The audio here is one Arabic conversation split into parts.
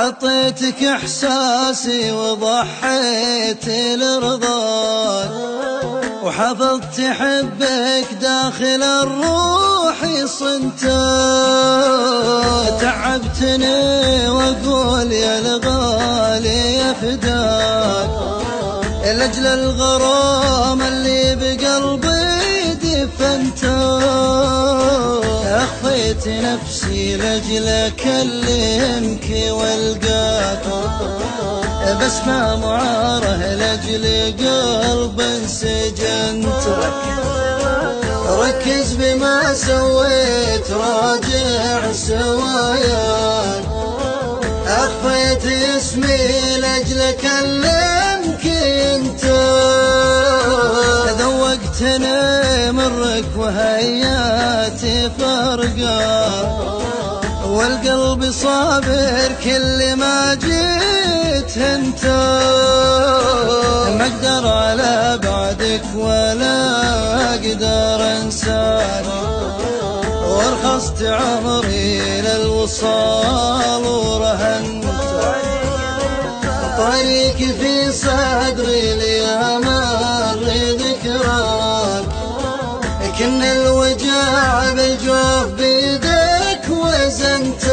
عطيتك إحساسي وضحيت لرضاك، وحفظت حبك داخل الروح صنتك. تعبتني وأقول يا الغالي يا فداك، لأجل الغرام اللي بقلبي دفنتك. أخفيت نفسي لأجل أكلمك والقاك، بس ما معاره لأجل قلب انسجنت. ركز بما سويت راجع سواياك، أخفيت اسمي لأجل أكلمك انت. ذوقتني مرك وهياتي فرقاك، والقلب صابر كل ما جيت انت. ما اقدر على بعدك ولا اقدر انساك، وارخصت عمري للوصال ورهنت. طريقي في صدري ليامر ذكراك، كن الوجع بالجوف بيدك وزنت.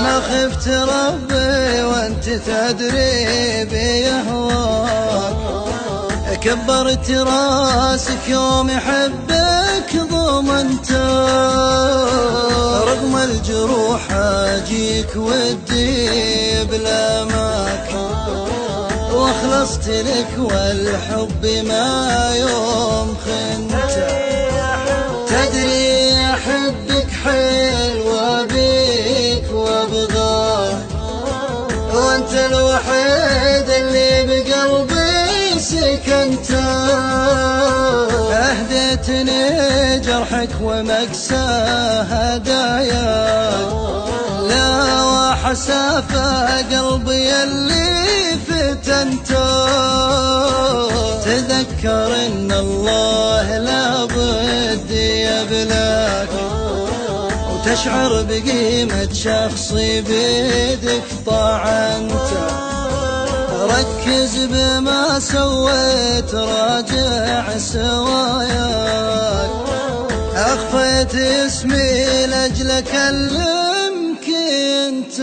ما خفت ربي وانت تدري بيهواك، كبرت راسك يوم يحبك ضمنت. رغم الجروح اجيك ودي بلاماك، واخلصت لك والحب ما يوم خنت. تدري احبك حيل وابيك وابغاك، وانت الوحيد اللي بقلبي سكنت. اهديتني جرحك ومكسى هداياك، لا وحسافة قلبي اللي فتنت. تذكر ان الله لابد يبلاك، وتشعر بقيمة شخصي بيدك طعنت. ركز بما سويت راجع سواياك، أخفيت اسمي لأجل أكلمك انت.